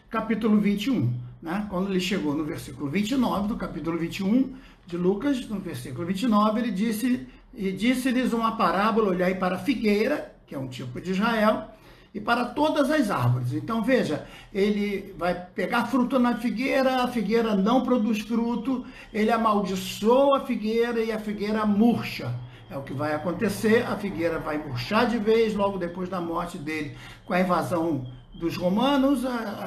capítulo 21, né? Quando ele chegou no versículo 29 do capítulo 21 de Lucas, no versículo 29, ele disse-lhes uma parábola: olhai para a figueira, que é um tipo de Israel, e para todas as árvores. Então veja, ele vai pegar fruto na figueira, a figueira não produz fruto, ele amaldiçoa a figueira e a figueira murcha. É o que vai acontecer, a figueira vai murchar de vez logo depois da morte dele. Com a invasão dos romanos,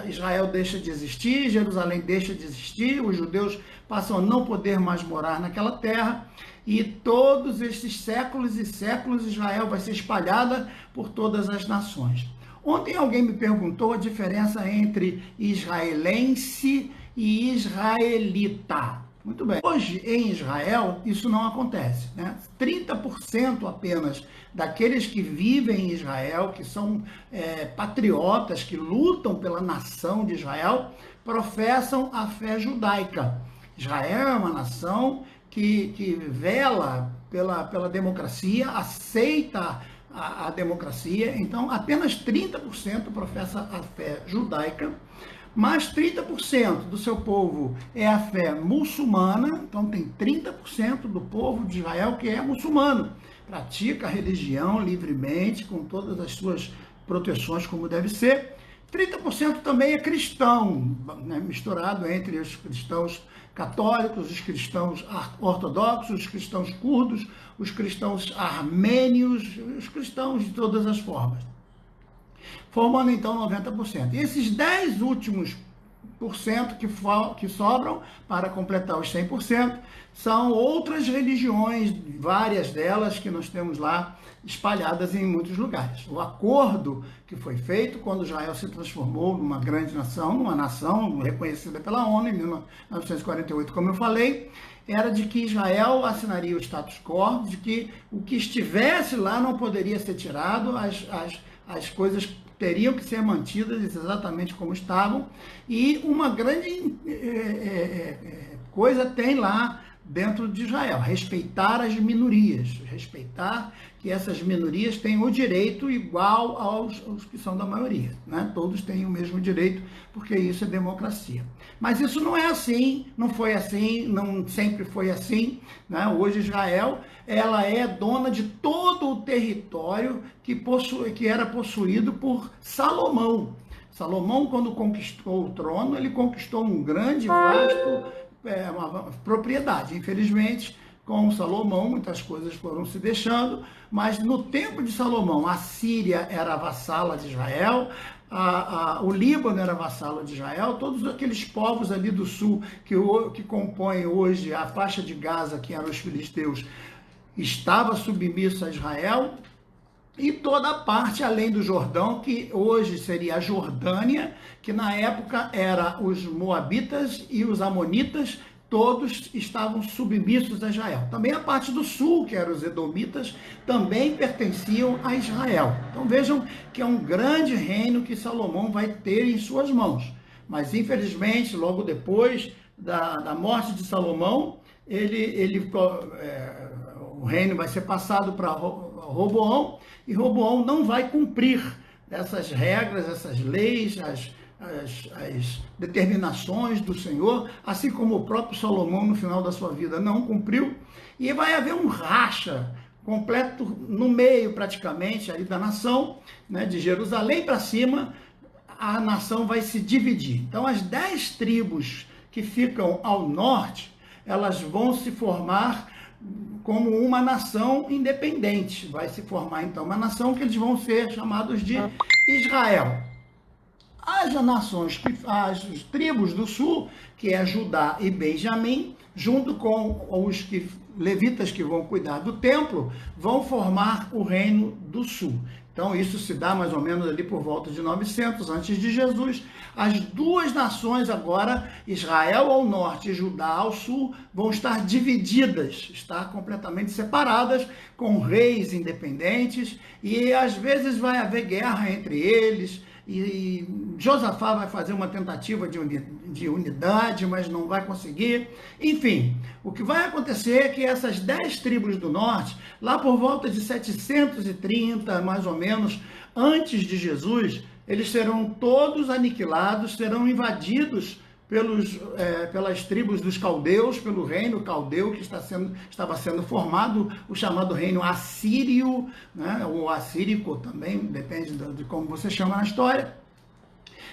Israel deixa de existir, Jerusalém deixa de existir, os judeus passam a não poder mais morar naquela terra, e todos estes séculos e séculos Israel vai ser espalhada por todas as nações. Ontem alguém me perguntou a diferença entre israelense e israelita. Muito bem. Hoje, em Israel, isso não acontece, né? 30% apenas daqueles que vivem em Israel, que são patriotas, que lutam pela nação de Israel, professam a fé judaica. Israel é uma nação que vela pela democracia, aceita a democracia. Então, apenas 30% professa a fé judaica, mas 30% do seu povo é a fé muçulmana. Então tem 30% do povo de Israel que é muçulmano, pratica a religião livremente, com todas as suas proteções como deve ser. 30% também é cristão, né, misturado entre os cristãos católicos, os cristãos ortodoxos, os cristãos curdos, os cristãos armênios, os cristãos de todas as formas, formando então 90%. E esses 10 últimos por cento que sobram para completar os 100% são outras religiões, várias delas que nós temos lá espalhadas em muitos lugares. O acordo que foi feito quando Israel se transformou numa grande nação, numa nação reconhecida pela ONU em 1948, como eu falei, era de que Israel assinaria o status quo, de que o que estivesse lá não poderia ser tirado, as coisas teriam que ser mantidas exatamente como estavam, e uma grande coisa tem lá dentro de Israel: respeitar as minorias, respeitar que essas minorias têm o direito igual aos que são da maioria, né? Todos têm o mesmo direito, porque isso é democracia. Mas isso não é assim, não foi assim, não sempre foi assim, né? Hoje Israel, ela é dona de todo o território que era possuído por Salomão. Salomão, quando conquistou o trono, ele conquistou um grande, vasto uma propriedade. Infelizmente, com Salomão, muitas coisas foram se deixando, mas no tempo de Salomão, a Síria era vassala de Israel, o Líbano era vassalo de Israel, todos aqueles povos ali do sul que compõem hoje a faixa de Gaza, que eram os filisteus, estava submisso a Israel, e toda a parte além do Jordão, que hoje seria a Jordânia, que na época era os moabitas e os amonitas, todos estavam submissos a Israel. Também a parte do sul, que eram os edomitas, também pertenciam a Israel. Então vejam que é um grande reino que Salomão vai ter em suas mãos. Mas infelizmente, logo depois da morte de Salomão, o reino vai ser passado para Roboão, e Roboão não vai cumprir essas regras, essas leis, as determinações do Senhor, assim como o próprio Salomão no final da sua vida não cumpriu, e vai haver um racha completo no meio praticamente ali da nação, né, de Jerusalém para cima, a nação vai se dividir. Então as 10 tribos que ficam ao norte, elas vão se formar como uma nação independente. Vai se formar então uma nação que eles vão ser chamados de Israel. As tribos do sul, que é Judá e Benjamim, junto com os levitas que vão cuidar do templo, vão formar o reino do sul. Então isso se dá mais ou menos ali por volta de 900 antes de Jesus. As duas nações agora, Israel ao norte e Judá ao sul, vão estar divididas, estar completamente separadas, com reis independentes, e às vezes vai haver guerra entre eles, e Josafá vai fazer uma tentativa de unidade, mas não vai conseguir. Enfim, o que vai acontecer é que essas 10 tribos do norte, lá por volta de 730, mais ou menos, antes de Jesus, eles serão todos aniquilados, serão invadidos pelas tribos dos caldeus, pelo reino caldeu que estava sendo formado, o chamado reino assírio, né, ou assírico também, depende de como você chama na história.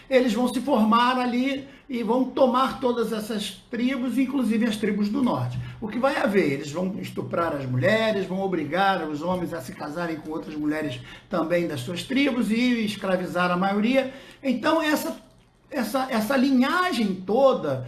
Eles vão se formar ali e vão tomar todas essas tribos, inclusive as tribos do norte. O que vai haver? Eles vão estuprar as mulheres, vão obrigar os homens a se casarem com outras mulheres também das suas tribos e escravizar a maioria. Então, essa linhagem toda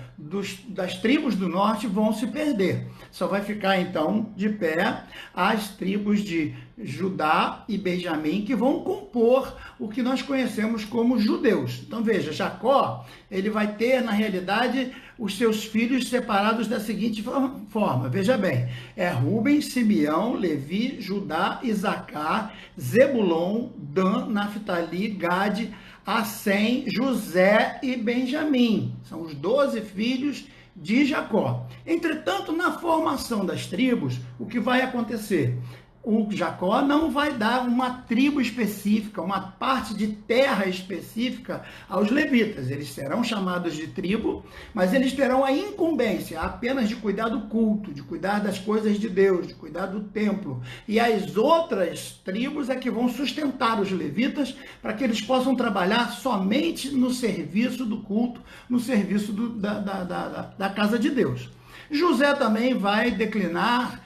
das tribos do norte vão se perder. Só vai ficar, então, de pé as tribos de Judá e Benjamim, que vão compor o que nós conhecemos como judeus. Então, veja, Jacó, ele vai ter, na realidade, os seus filhos separados da seguinte forma. Veja bem, é Rúben, Simeão, Levi, Judá, Isacar, Zebulon, Dan, Naftali, Gade, Assem, José e Benjamim. São os 12 filhos de Jacó. Entretanto, na formação das tribos, o que vai acontecer? O Jacó não vai dar uma tribo específica, uma parte de terra específica aos levitas. Eles serão chamados de tribo, mas eles terão a incumbência apenas de cuidar do culto, de cuidar das coisas de Deus, de cuidar do templo. E as outras tribos é que vão sustentar os levitas para que eles possam trabalhar somente no serviço do culto, no serviço da casa de Deus. José também vai declinar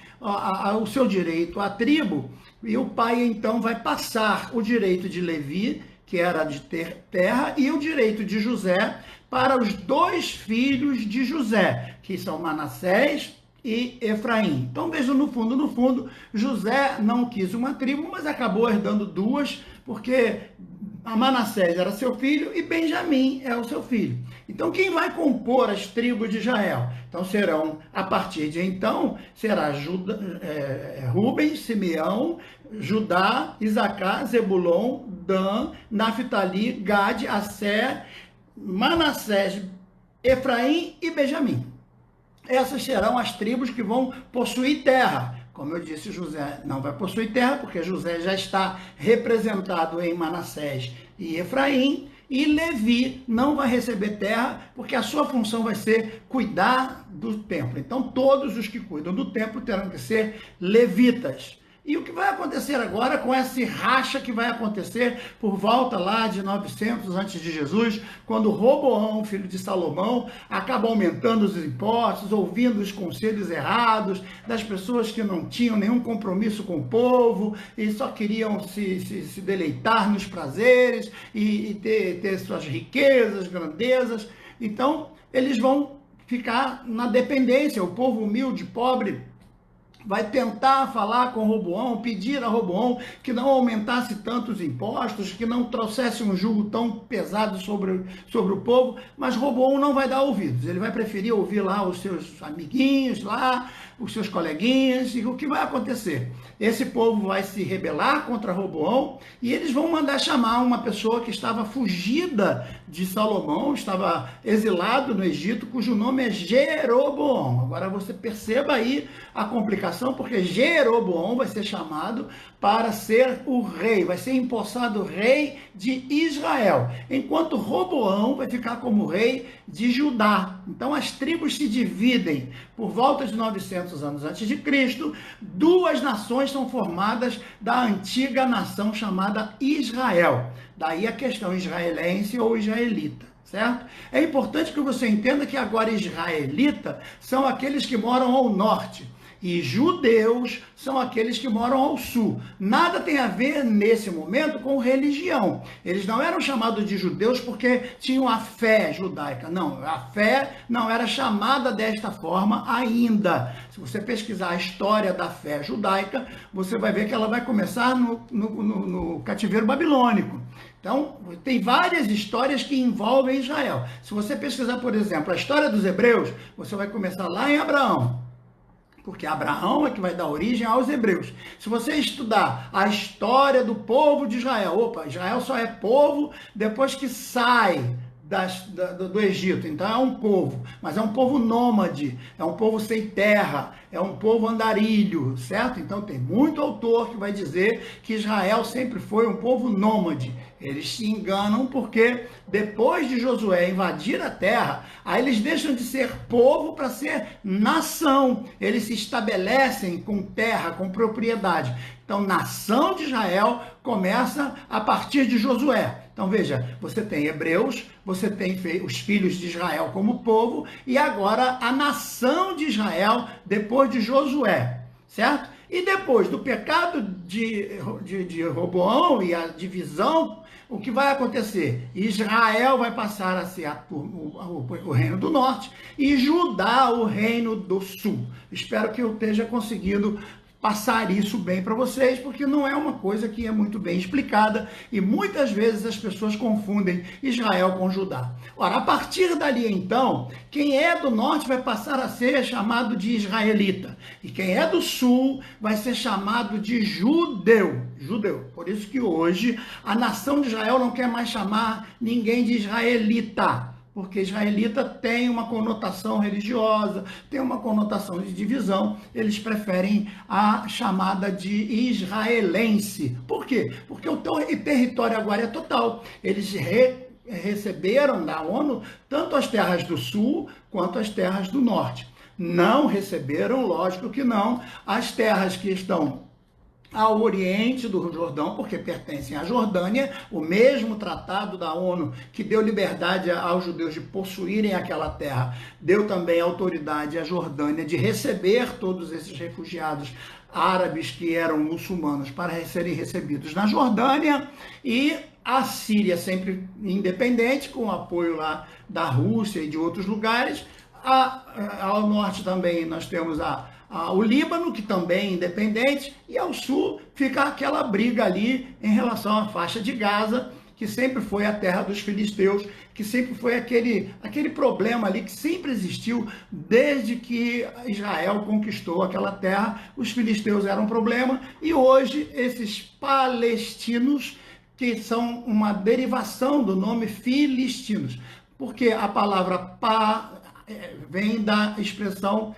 o seu direito à tribo, e o pai então vai passar o direito de Levi, que era de ter terra, e o direito de José para os 2 filhos de José, que são Manassés e Efraim. Então veja, no fundo, José não quis uma tribo, mas acabou herdando 2, porque a Manassés era seu filho e Benjamim é o seu filho. Então, quem vai compor as tribos de Israel? Então, serão, a partir de então, será Rúben, Simeão, Judá, Isacar, Zebulon, Dan, Naftali, Gade, Asser, Manassés, Efraim e Benjamim. Essas serão as tribos que vão possuir terra. Como eu disse, José não vai possuir terra, porque José já está representado em Manassés e Efraim, e Levi não vai receber terra, porque a sua função vai ser cuidar do templo. Então, todos os que cuidam do templo terão que ser levitas. E o que vai acontecer agora com esse racha que vai acontecer por volta lá de 900 antes de Jesus, quando Roboão, filho de Salomão, acaba aumentando os impostos, ouvindo os conselhos errados das pessoas que não tinham nenhum compromisso com o povo e só queriam se deleitar nos prazeres e ter suas riquezas, grandezas. Então, eles vão ficar na dependência, o povo humilde, pobre, vai tentar falar com Roboão, pedir a Roboão que não aumentasse tantos impostos, que não trouxesse um jugo tão pesado sobre o povo, mas Roboão não vai dar ouvidos. Ele vai preferir ouvir lá os seus amiguinhos, lá, os seus coleguinhas, e o que vai acontecer? Esse povo vai se rebelar contra Roboão e eles vão mandar chamar uma pessoa que estava fugida de Salomão, estava exilado no Egito, cujo nome é Jeroboão. Agora você perceba aí a complicação, porque Jeroboão vai ser chamado para ser o rei, vai ser empossado rei de Israel, enquanto Roboão vai ficar como rei de Judá. Então as tribos se dividem. Por volta de 900 anos antes de Cristo, 2 nações são formadas da antiga nação chamada Israel. Daí a questão israelense ou israelita. Certo? É importante que você entenda que agora israelita são aqueles que moram ao norte e judeus são aqueles que moram ao sul. Nada tem a ver nesse momento com religião. Eles não eram chamados de judeus porque tinham a fé judaica. Não, a fé não era chamada desta forma ainda. Se você pesquisar a história da fé judaica, você vai ver que ela vai começar no cativeiro babilônico. Então, tem várias histórias que envolvem Israel. Se você pesquisar, por exemplo, a história dos hebreus, você vai começar lá em Abraão, porque Abraão é que vai dar origem aos hebreus. Se você estudar a história do povo de Israel, Israel só é povo depois que sai do Egito. Então é um povo, mas é um povo nômade, é um povo sem terra, é um povo andarilho, certo? Então tem muito autor que vai dizer que Israel sempre foi um povo nômade. Eles se enganam porque depois de Josué invadir a terra, aí eles deixam de ser povo para ser nação. Eles se estabelecem com terra, com propriedade. Então, nação de Israel começa a partir de Josué. Então, veja, você tem hebreus, você tem os filhos de Israel como povo, e agora a nação de Israel depois de Josué, certo? E depois do pecado de Roboão e a divisão, o que vai acontecer? Israel vai passar a ser o reino do norte e Judá o reino do sul. Espero que eu esteja conseguindo passar isso bem para vocês, porque não é uma coisa que é muito bem explicada e muitas vezes as pessoas confundem Israel com Judá. Ora, a partir dali então, quem é do norte vai passar a ser chamado de israelita e quem é do sul vai ser chamado de judeu. Por isso que hoje a nação de Israel não quer mais chamar ninguém de israelita, porque israelita tem uma conotação religiosa, tem uma conotação de divisão, eles preferem a chamada de israelense. Por quê? Porque o território agora é total. Eles receberam da ONU tanto as terras do sul quanto as terras do norte. Não receberam, lógico que não, as terras que estão ao oriente do Jordão, porque pertencem à Jordânia, o mesmo tratado da ONU que deu liberdade aos judeus de possuírem aquela terra, deu também autoridade à Jordânia de receber todos esses refugiados árabes que eram muçulmanos para serem recebidos na Jordânia, e a Síria sempre independente, com o apoio lá da Rússia e de outros lugares. Ao norte também nós temos o Líbano, que também é independente, e ao sul fica aquela briga ali em relação à faixa de Gaza, que sempre foi a terra dos filisteus, que sempre foi aquele problema ali que sempre existiu desde que Israel conquistou aquela terra. Os filisteus eram um problema, e hoje esses palestinos, que são uma derivação do nome filistinos, porque a palavra vem da expressão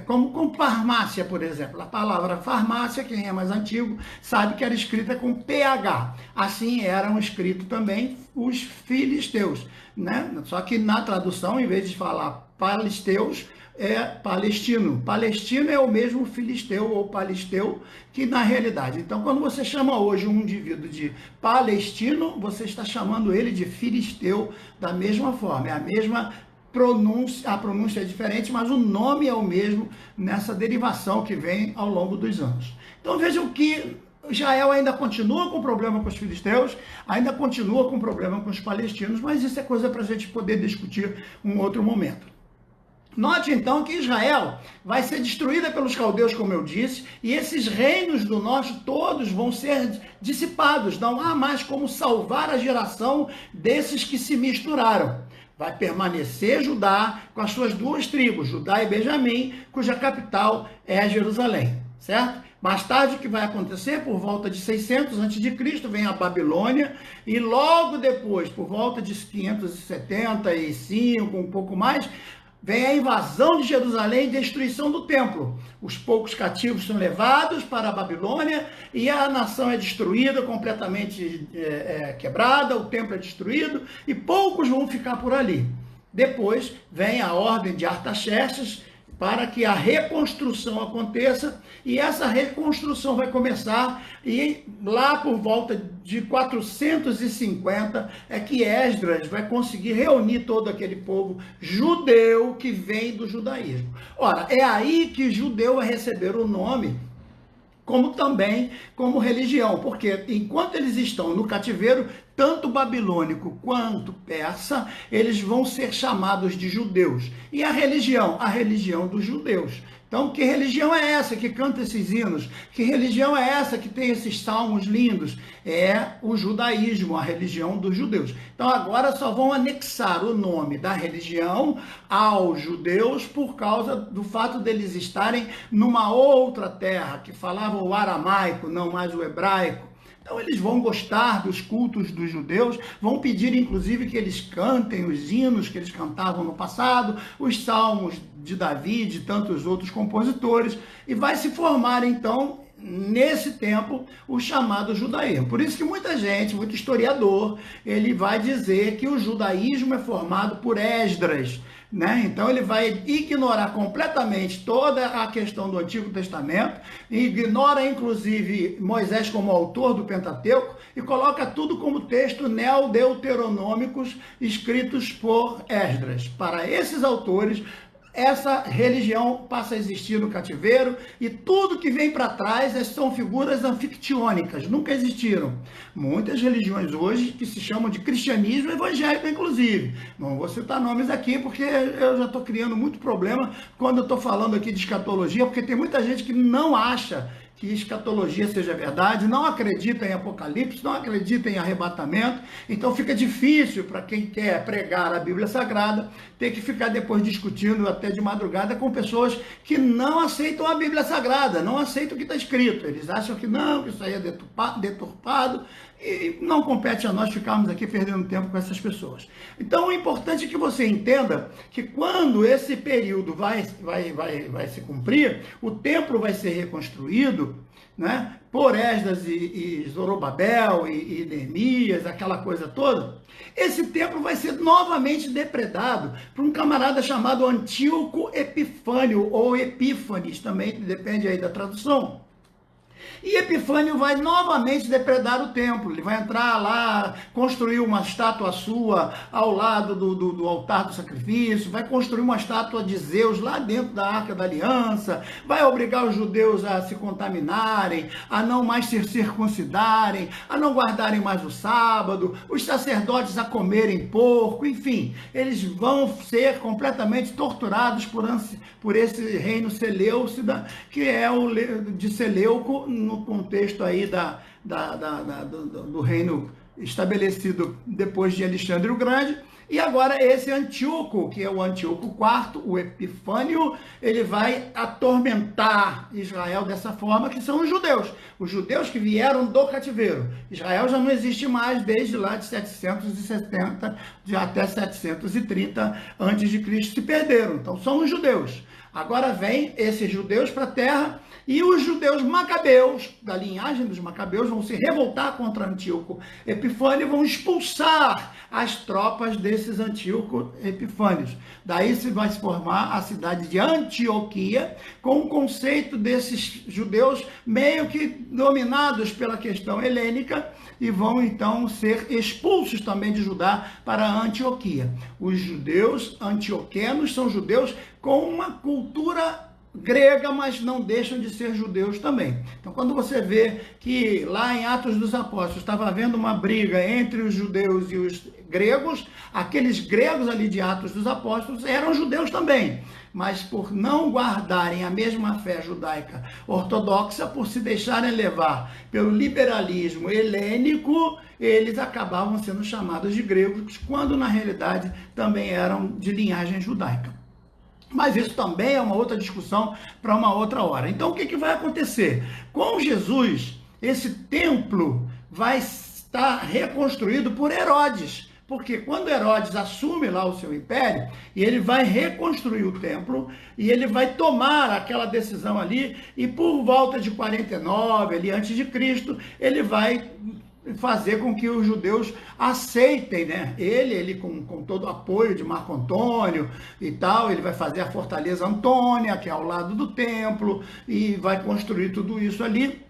como farmácia, por exemplo. A palavra farmácia, quem é mais antigo sabe que era escrita com PH. Assim eram escritos também os filisteus, né? Só que na tradução, em vez de falar palisteus, é palestino. Palestino é o mesmo filisteu ou palesteu, que na realidade. Então, quando você chama hoje um indivíduo de palestino, você está chamando ele de filisteu da mesma forma. É a mesma pronúncia, a pronúncia é diferente, mas o nome é o mesmo nessa derivação que vem ao longo dos anos. Então vejam que Israel ainda continua com problema com os filisteus, ainda continua com problema com os palestinos, mas isso é coisa para a gente poder discutir um outro momento. Note então que Israel vai ser destruída pelos caldeus, como eu disse, e esses reinos do norte todos vão ser dissipados. Não há mais como salvar a geração desses que se misturaram. Vai permanecer Judá com as suas duas tribos, Judá e Benjamim, cuja capital é Jerusalém, certo? Mais tarde, o que vai acontecer? Por volta de 600 a.C., vem a Babilônia, e logo depois, por volta de 575, um pouco mais, vem a invasão de Jerusalém e destruição do templo. Os poucos cativos são levados para a Babilônia e a nação é destruída, completamente quebrada, o templo é destruído e poucos vão ficar por ali. Depois vem a ordem de Artaxerxes para que a reconstrução aconteça, e essa reconstrução vai começar, e lá por volta de 450 é que Esdras vai conseguir reunir todo aquele povo judeu que vem do judaísmo. Ora, é aí que judeu vai receber o nome, como também como religião, porque enquanto eles estão no cativeiro, tanto babilônico quanto persa, eles vão ser chamados de judeus. E a religião dos judeus. Então, que religião é essa que canta esses hinos? Que religião é essa que tem esses salmos lindos? É o judaísmo, a religião dos judeus. Então, agora só vão anexar o nome da religião aos judeus por causa do fato deles estarem numa outra terra que falava o aramaico, não mais o hebraico. Então eles vão gostar dos cultos dos judeus, vão pedir inclusive que eles cantem os hinos que eles cantavam no passado, os salmos de Davi, de tantos outros compositores, e vai se formar então nesse tempo, o chamado judaísmo. Por isso que muita gente, muito historiador, ele vai dizer que o judaísmo é formado por Esdras, né? Então ele vai ignorar completamente toda a questão do Antigo Testamento, ignora inclusive Moisés como autor do Pentateuco e coloca tudo como texto neodeuteronômicos escritos por Esdras. Para esses autores, essa religião passa a existir no cativeiro e tudo que vem para trás são figuras anfictiônicas, nunca existiram. Muitas religiões hoje que se chamam de cristianismo evangélico, inclusive. Não vou citar nomes aqui porque eu já estou criando muito problema quando eu estou falando aqui de escatologia, porque tem muita gente que não acha que escatologia seja verdade, não acredita em Apocalipse, não acredita em arrebatamento, então fica difícil para quem quer pregar a Bíblia Sagrada ter que ficar depois discutindo até de madrugada com pessoas que não aceitam a Bíblia Sagrada, não aceitam o que está escrito, eles acham que não, que isso aí é deturpado, e não compete a nós ficarmos aqui perdendo tempo com essas pessoas. Então, o importante é que você entenda que quando esse período vai se cumprir, o templo vai ser reconstruído, né, por Esdras e Zorobabel e Neemias, aquela coisa toda. Esse templo vai ser novamente depredado por um camarada chamado Antíoco Epifânio, ou Epífanes, também depende aí da tradução. E Epifânio vai novamente depredar o templo, ele vai entrar lá, construir uma estátua sua ao lado do altar do sacrifício, vai construir uma estátua de Zeus lá dentro da Arca da Aliança, vai obrigar os judeus a se contaminarem, a não mais se circuncidarem, a não guardarem mais o sábado, os sacerdotes a comerem porco, enfim, eles vão ser completamente torturados por esse reino Seleucida, que é o de Seleuco, no contexto aí do reino estabelecido depois de Alexandre o Grande. E agora esse Antíoco, que é o Antíoco IV, o Epifânio, ele vai atormentar Israel dessa forma, que são os judeus que vieram do cativeiro. Israel já não existe mais desde lá de 770 até 730 a.C. se perderam, então são os judeus. Agora vem esses judeus para a terra e os judeus macabeus, da linhagem dos macabeus, vão se revoltar contra Antíoco Epifânio e vão expulsar as tropas desses Antíoco Epifânios. Daí vai se formar a cidade de Antioquia, com o conceito desses judeus meio que dominados pela questão helênica e vão então ser expulsos também de Judá para Antioquia. Os judeus antioquenos são judeus com uma cultura grega, mas não deixam de ser judeus também. Então, quando você vê que lá em Atos dos Apóstolos estava havendo uma briga entre os judeus e os gregos, aqueles gregos ali de Atos dos Apóstolos eram judeus também, mas por não guardarem a mesma fé judaica ortodoxa, por se deixarem levar pelo liberalismo helênico, eles acabavam sendo chamados de gregos, quando na realidade também eram de linhagem judaica. Mas isso também é uma outra discussão para uma outra hora. Então, o que vai acontecer? Com Jesus, esse templo vai estar reconstruído por Herodes. Porque quando Herodes assume lá o seu império, e ele vai reconstruir o templo, e ele vai tomar aquela decisão ali, e por volta de 49, ali antes de Cristo, ele vai fazer com que os judeus aceitem, né? Ele com todo o apoio de Marco Antônio e tal, ele vai fazer a Fortaleza Antônia, que é ao lado do templo, e vai construir tudo isso ali,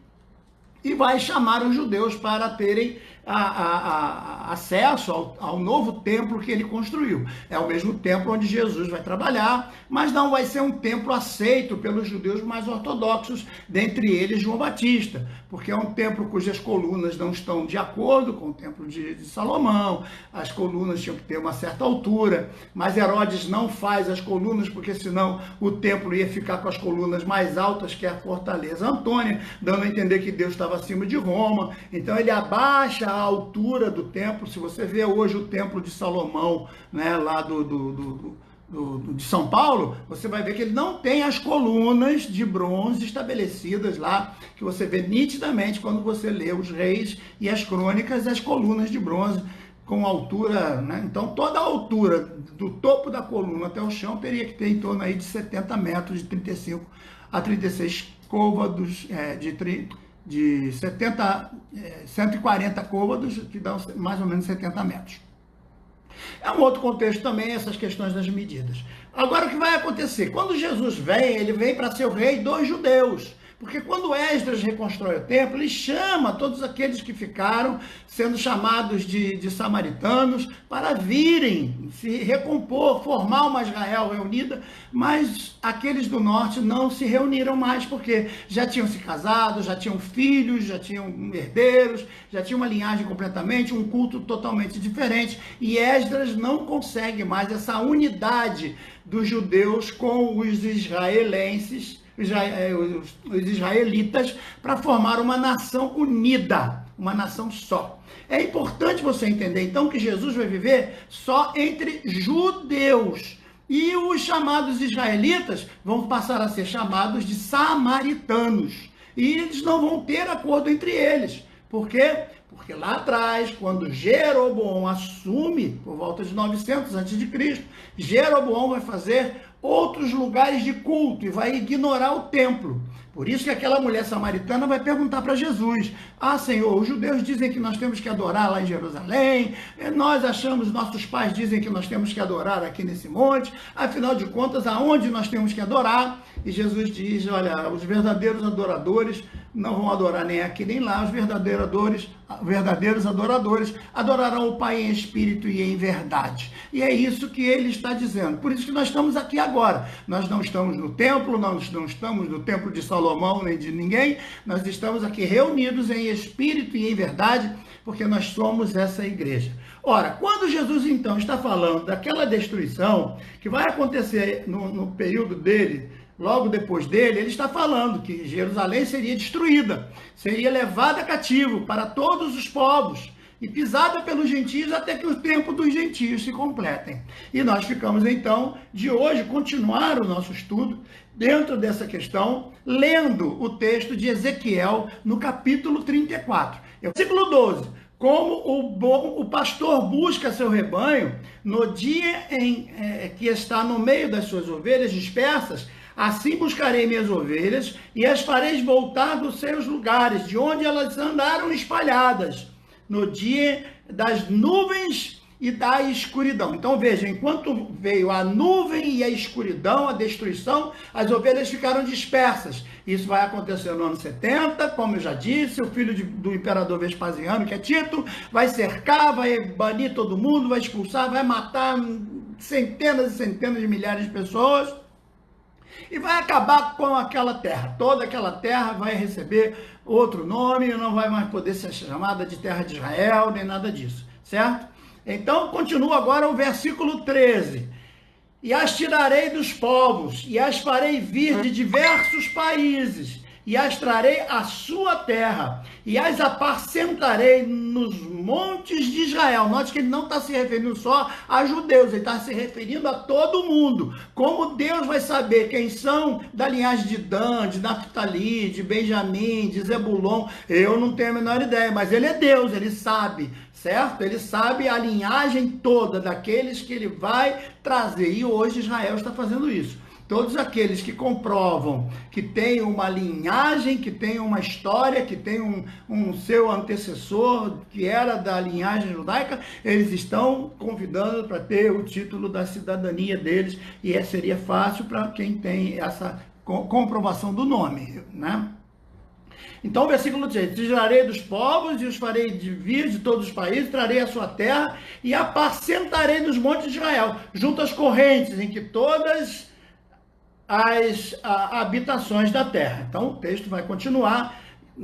e vai chamar os judeus para terem acesso ao novo templo que ele construiu. É o mesmo templo onde Jesus vai trabalhar, mas não vai ser um templo aceito pelos judeus mais ortodoxos, dentre eles João Batista, porque é um templo cujas colunas não estão de acordo com o templo de Salomão, as colunas tinham que ter uma certa altura, mas Herodes não faz as colunas, porque senão o templo ia ficar com as colunas mais altas que a Fortaleza Antônia, dando a entender que Deus estava acima de Roma. Então ele abaixa a altura do templo. Se você vê hoje o templo de Salomão, né, lá de São Paulo, você vai ver que ele não tem as colunas de bronze estabelecidas lá, que você vê nitidamente quando você lê os Reis e as Crônicas, as colunas de bronze com altura, né? Então toda a altura do topo da coluna até o chão teria que ter em torno aí de 70 metros, de 35 a 36 côvados, de 140 côvados, que dão mais ou menos 70 metros. É um outro contexto também, essas questões das medidas. Agora, o que vai acontecer? Quando Jesus vem, ele vem para ser o rei dos judeus. Porque quando Esdras reconstrói o templo, ele chama todos aqueles que ficaram sendo chamados de samaritanos para virem se recompor, formar uma Israel reunida, mas aqueles do norte não se reuniram mais, porque já tinham se casado, já tinham filhos, já tinham herdeiros, já tinha uma linhagem completamente, um culto totalmente diferente, e Esdras não consegue mais essa unidade dos judeus com os israelenses, os israelitas, para formar uma nação unida, uma nação só. É importante você entender, então, que Jesus vai viver só entre judeus. E os chamados israelitas vão passar a ser chamados de samaritanos. E eles não vão ter acordo entre eles. Por quê? Porque lá atrás, quando Jeroboão assume, por volta de 900 a.C., Jeroboão vai fazer outros lugares de culto e vai ignorar o templo. Por isso que aquela mulher samaritana vai perguntar para Jesus: ah, Senhor, os judeus dizem que nós temos que adorar lá em Jerusalém, nós achamos, nossos pais dizem que nós temos que adorar aqui nesse monte, afinal de contas, aonde nós temos que adorar? E Jesus diz: olha, os verdadeiros adoradores não vão adorar nem aqui nem lá, os verdadeiros adoradores adorarão o Pai em espírito e em verdade. E é isso que ele está dizendo. Por isso que nós estamos aqui agora. Nós não estamos no templo, nós não estamos no templo de Salomão nem de ninguém, nós estamos aqui reunidos em espírito e em verdade, porque nós somos essa igreja. Ora, quando Jesus então está falando daquela destruição que vai acontecer no período dele, logo depois dele, ele está falando que Jerusalém seria destruída, seria levada cativo para todos os povos e pisada pelos gentios até que o tempo dos gentios se completem. E nós ficamos então, de hoje, continuar o nosso estudo dentro dessa questão, lendo o texto de Ezequiel no capítulo 34. Versículo 12. Como o pastor busca seu rebanho no dia em que está no meio das suas ovelhas dispersas, assim buscarei minhas ovelhas e as farei voltar dos seus lugares, de onde elas andaram espalhadas, no dia das nuvens e da escuridão. Então veja, enquanto veio a nuvem e a escuridão, a destruição, as ovelhas ficaram dispersas. Isso vai acontecer no ano 70, como eu já disse, o filho do imperador Vespasiano, que é Tito, vai cercar, vai banir todo mundo, vai expulsar, vai matar centenas e centenas de milhares de pessoas. E vai acabar com aquela terra. Toda aquela terra vai receber outro nome, não vai mais poder ser chamada de terra de Israel, nem nada disso, certo? Então, continua agora o versículo 13. E as tirarei dos povos, e as farei vir de diversos países, e as trarei à sua terra, e as apacentarei nos montes de Israel. Note que ele não está se referindo só a judeus, ele está se referindo a todo mundo. Como Deus vai saber quem são da linhagem de Dan, de Naftali, de Benjamim, de Zebulon? Eu não tenho a menor ideia, mas ele é Deus, ele sabe, certo? Ele sabe a linhagem toda daqueles que ele vai trazer, e hoje Israel está fazendo isso. Todos aqueles que comprovam que tem uma linhagem, que tem uma história, que tem um seu antecessor que era da linhagem judaica, eles estão convidando para ter o título da cidadania deles, e seria fácil para quem tem essa comprovação do nome, né? Então, versículo 3: tirarei dos povos e os farei vir de todos os países, trarei a sua terra e apacentarei nos montes de Israel, junto às correntes em que todas as habitações da terra. Então o texto vai continuar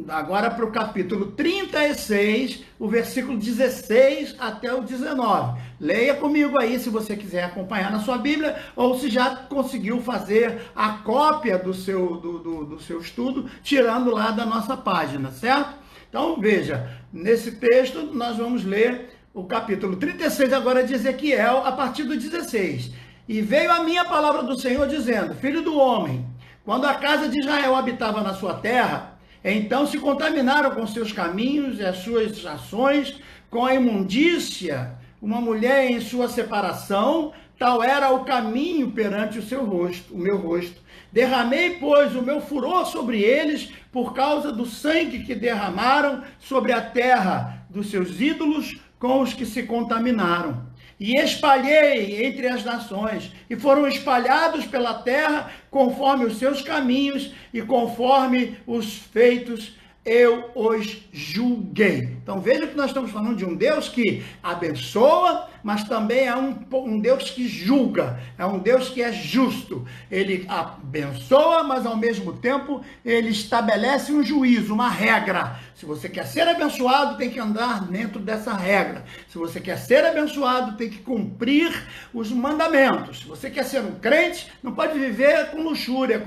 agora para o capítulo 36, o versículo 16 até o 19. Leia comigo aí se você quiser acompanhar na sua Bíblia, ou se já conseguiu fazer a cópia do seu estudo, tirando lá da nossa página, certo? Então veja, nesse texto nós vamos ler o capítulo 36 agora de Ezequiel, a partir do 16. E veio a minha palavra do Senhor dizendo: filho do homem, quando a casa de Israel habitava na sua terra, então se contaminaram com seus caminhos e as suas ações, com a imundícia, uma mulher em sua separação, tal era o caminho perante o meu rosto. Derramei, pois, o meu furor sobre eles por causa do sangue que derramaram sobre a terra dos seus ídolos com os que se contaminaram. E espalhei entre as nações, e foram espalhados pela terra conforme os seus caminhos e conforme os feitos eu os julguei. Então veja que nós estamos falando de um Deus que abençoa, mas também é um Deus que julga, é um Deus que é justo. Ele abençoa, mas ao mesmo tempo ele estabelece um juízo, uma regra. Se você quer ser abençoado, tem que andar dentro dessa regra. Se você quer ser abençoado, tem que cumprir os mandamentos. Se você quer ser um crente, não pode viver com luxúria,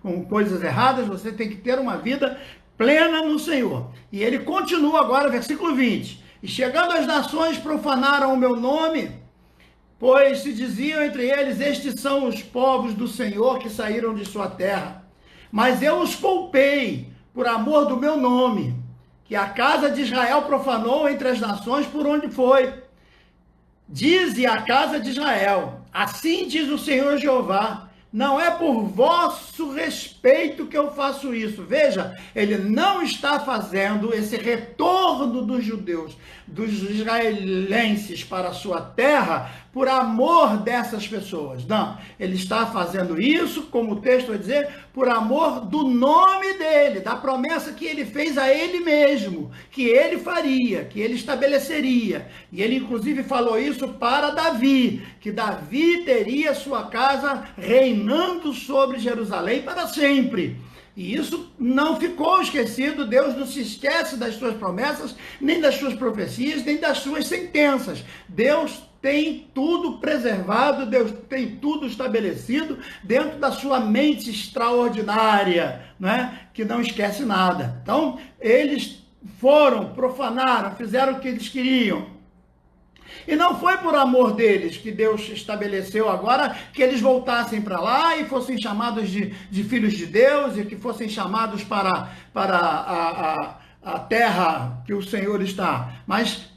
com coisas erradas, você tem que ter uma vida plena no Senhor. E ele continua agora, versículo 20. E chegando as nações, profanaram o meu nome, pois se diziam entre eles, estes são os povos do Senhor que saíram de sua terra. Mas eu os poupei por amor do meu nome, que a casa de Israel profanou entre as nações por onde foi. Dize a casa de Israel, assim diz o Senhor Jeová, não é por vosso respeito que eu faço isso. Veja, ele não está fazendo esse retorno dos judeus, dos israelenses para a sua terra, por amor dessas pessoas. Não, ele está fazendo isso, como o texto vai dizer, por amor do nome dele, da promessa que ele fez a ele mesmo, que ele faria, que ele estabeleceria. E ele inclusive falou isso para Davi, que Davi teria sua casa reinando sobre Jerusalém para sempre. E isso não ficou esquecido, Deus não se esquece das suas promessas, nem das suas profecias, nem das suas sentenças. Deus tem tudo preservado, Deus tem tudo estabelecido dentro da sua mente extraordinária, né? Que não esquece nada. Então, eles profanaram, fizeram o que eles queriam. E não foi por amor deles que Deus estabeleceu agora que eles voltassem para lá e fossem chamados de filhos de Deus e que fossem chamados para a terra que o Senhor está. Mas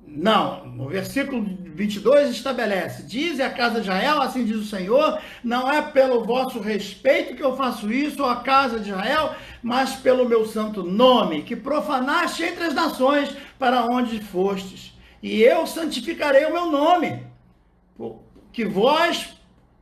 não, no versículo 22 estabelece, diz a casa de Israel, assim diz o Senhor, não é pelo vosso respeito que eu faço isso, a casa de Israel, mas pelo meu santo nome, que profanaste entre as nações para onde fostes. E eu santificarei o meu nome, que vós,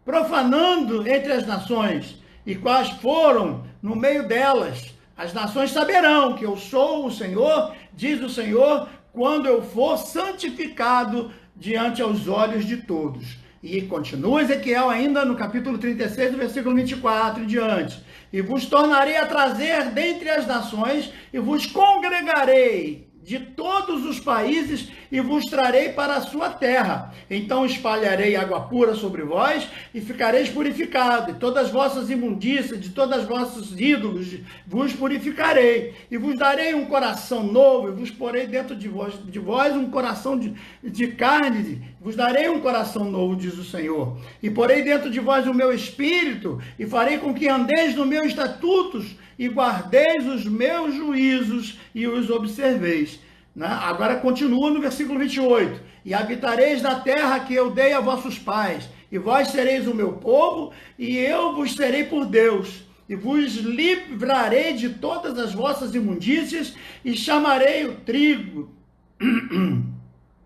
profanando entre as nações, e quais foram no meio delas, as nações saberão que eu sou o Senhor, diz o Senhor, quando eu for santificado diante aos olhos de todos. E continua Ezequiel ainda no capítulo 36, do versículo 24 em diante. E vos tornarei a trazer dentre as nações, e vos congregarei de todos os países e vos trarei para a sua terra. Então espalharei água pura sobre vós e ficareis purificados. E todas as vossas imundícias, de todos os vossos ídolos, vos purificarei. E vos darei um coração novo, e vos porei dentro de vós um coração de carne. Vos darei um coração novo, diz o Senhor. E porei dentro de vós o meu espírito, e farei com que andeis nos meus estatutos, e guardeis os meus juízos e os observeis. Agora continua no versículo 28. E habitareis na terra que eu dei a vossos pais, e vós sereis o meu povo, e eu vos serei por Deus. E vos livrarei de todas as vossas imundícias, e chamarei o trigo,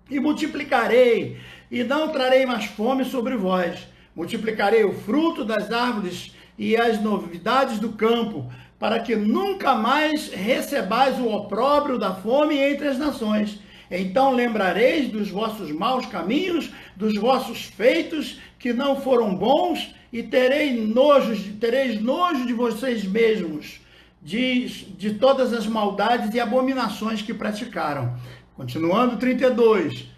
e multiplicarei, e não trarei mais fome sobre vós. Multiplicarei o fruto das árvores e as novidades do campo, para que nunca mais recebais o opróbrio da fome entre as nações. Então lembrareis dos vossos maus caminhos, dos vossos feitos que não foram bons, e tereis nojo de vocês mesmos, de todas as maldades e abominações que praticaram. Continuando 32.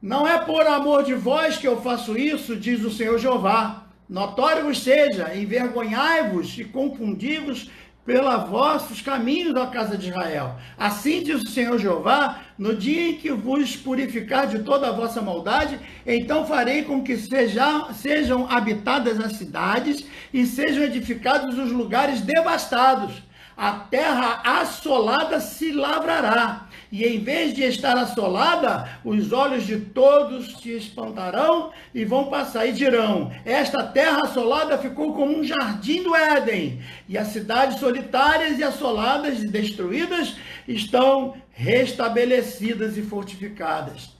Não é por amor de vós que eu faço isso, diz o Senhor Jeová. Notório vos seja, envergonhai-vos e confundi-vos pelos vossos caminhos, ó casa de Israel. Assim diz o Senhor Jeová, no dia em que vos purificar de toda a vossa maldade, então farei com que sejam habitadas as cidades e sejam edificados os lugares devastados. a terra assolada se lavrará, e em vez de estar assolada, os olhos de todos se espantarão e vão passar e dirão: esta terra assolada ficou como um jardim do Éden, e as cidades solitárias e assoladas e destruídas estão restabelecidas e fortificadas.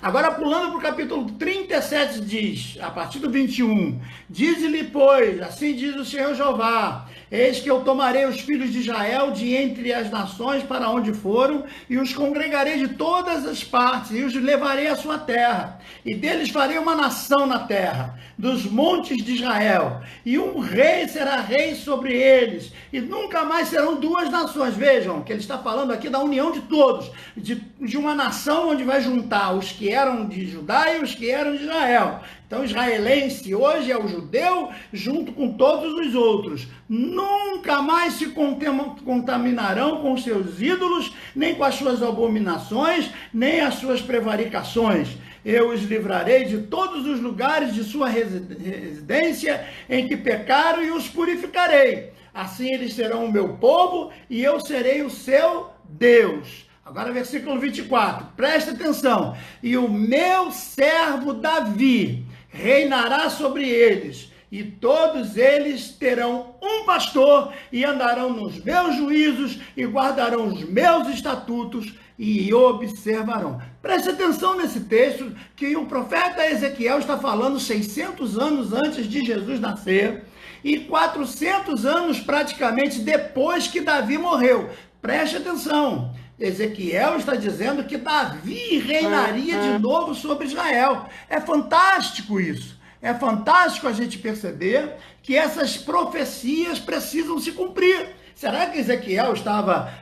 Agora, pulando para o capítulo 37, diz, a partir do 21, dize-lhe, pois, assim diz o Senhor Jeová, eis que eu tomarei os filhos de Israel de entre as nações para onde foram, e os congregarei de todas as partes, e os levarei à sua terra, e deles farei uma nação na terra, dos montes de Israel, e um rei será rei sobre eles, e nunca mais serão duas nações. Vejam que ele está falando aqui da união de todos, de uma nação onde vai juntar os que eram de Judá e os que eram de Israel. Então, israelense hoje é o judeu junto com todos os outros. Nunca mais se contaminarão com seus ídolos, nem com as suas abominações, nem as suas prevaricações. Eu os livrarei de todos os lugares de sua residência em que pecaram e os purificarei. Assim eles serão o meu povo e eu serei o seu Deus. Agora, versículo 24, presta atenção. E o meu servo Davi reinará sobre eles, e todos eles terão um pastor, e andarão nos meus juízos, e guardarão os meus estatutos, e observarão. Preste atenção nesse texto, que o profeta Ezequiel está falando 600 anos antes de Jesus nascer, e 400 anos praticamente depois que Davi morreu. Preste atenção. Ezequiel está dizendo que Davi reinaria de novo sobre Israel. É fantástico isso. É fantástico a gente perceber que essas profecias precisam se cumprir. Será que Ezequiel estava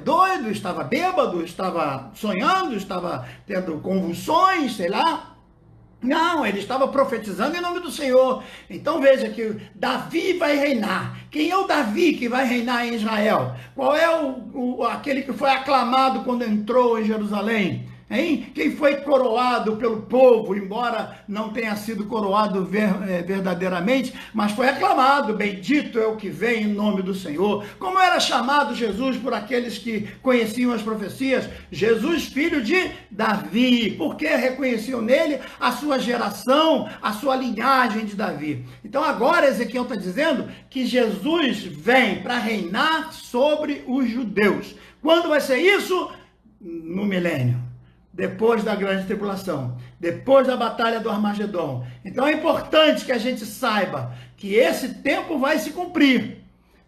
doido, estava bêbado, estava sonhando, estava tendo convulsões, sei lá? Não, ele estava profetizando em nome do Senhor. Então veja que Davi vai reinar. Quem é o Davi que vai reinar em Israel? Qual é aquele que foi aclamado quando entrou em Jerusalém? Hein? Quem foi coroado pelo povo, embora não tenha sido coroado verdadeiramente, mas foi aclamado: bendito é o que vem em nome do Senhor. Como era chamado Jesus por aqueles que conheciam as profecias? Jesus, filho de Davi, porque reconheciam nele a sua geração, a sua linhagem de Davi. Então agora Ezequiel está dizendo que Jesus vem para reinar sobre os judeus. Quando vai ser isso? No milênio. Depois da grande tribulação, depois da batalha do Armagedon. Então é importante que a gente saiba que esse tempo vai se cumprir.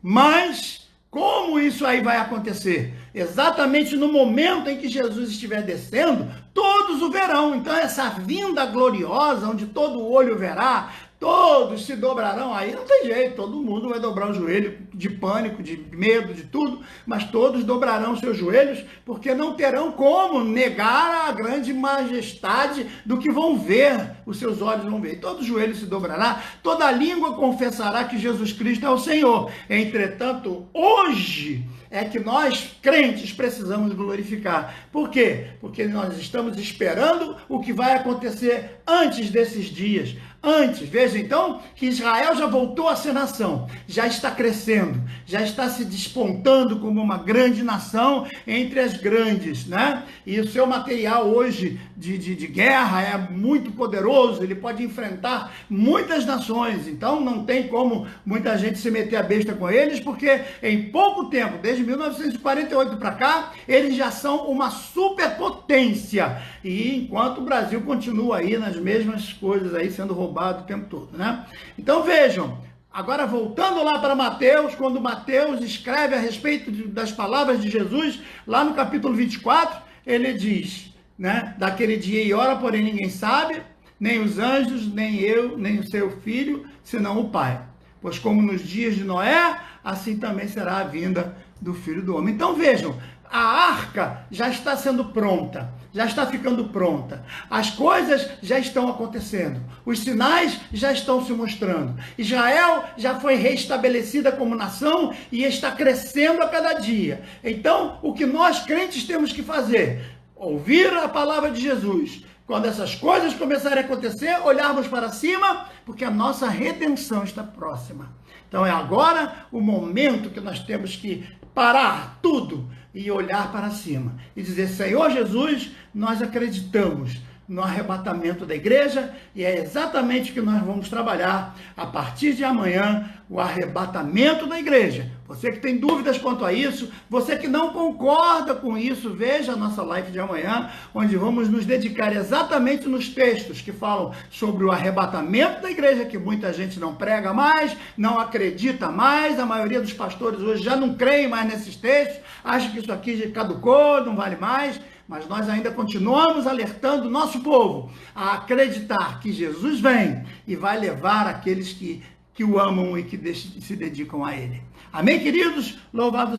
Mas como isso aí vai acontecer? Exatamente no momento em que Jesus estiver descendo, todos o verão. Então essa vinda gloriosa, onde todo olho verá, todos se dobrarão, aí não tem jeito, todo mundo vai dobrar o joelho de pânico, de medo, de tudo, mas todos dobrarão seus joelhos, porque não terão como negar a grande majestade do que vão ver, os seus olhos vão ver. E todo joelho se dobrará, toda língua confessará que Jesus Cristo é o Senhor. Entretanto, hoje é que nós, crentes, precisamos glorificar. Por quê? Porque nós estamos esperando o que vai acontecer antes desses dias. Antes, veja então que Israel já voltou a ser nação, já está crescendo, já está se despontando como uma grande nação entre as grandes, né? E o seu material hoje de guerra é muito poderoso, ele pode enfrentar muitas nações, então não tem como muita gente se meter a besta com eles, porque em pouco tempo, desde 1948 para cá, eles já são uma superpotência, e enquanto o Brasil continua aí nas mesmas coisas aí, sendo roubado o tempo todo, né? Então vejam, agora voltando lá para Mateus, quando Mateus escreve a respeito das palavras de Jesus, lá no capítulo 24, ele diz, né, daquele dia e hora, porém ninguém sabe, nem os anjos, nem eu, nem o seu filho, senão o Pai. Pois como nos dias de Noé, assim também será a vinda do Filho do Homem. Então vejam, a arca já está sendo pronta, já está ficando pronta, as coisas já estão acontecendo, os sinais já estão se mostrando, Israel já foi restabelecida como nação e está crescendo a cada dia. Então, o que nós crentes temos que fazer? Ouvir a palavra de Jesus. Quando essas coisas começarem a acontecer, olharmos para cima, porque a nossa redenção está próxima. Então é agora o momento que nós temos que parar tudo e olhar para cima e dizer: Senhor Jesus, nós acreditamos no arrebatamento da igreja, e é exatamente o que nós vamos trabalhar a partir de amanhã, o arrebatamento da igreja. Você que tem dúvidas quanto a isso, você que não concorda com isso, veja a nossa live de amanhã, onde vamos nos dedicar exatamente nos textos que falam sobre o arrebatamento da igreja, que muita gente não prega mais, não acredita mais, a maioria dos pastores hoje já não creem mais nesses textos, acha que isso aqui já caducou, não vale mais. Mas nós ainda continuamos alertando o nosso povo a acreditar que Jesus vem e vai levar aqueles que o amam e que se dedicam a Ele. Amém, queridos? Louvado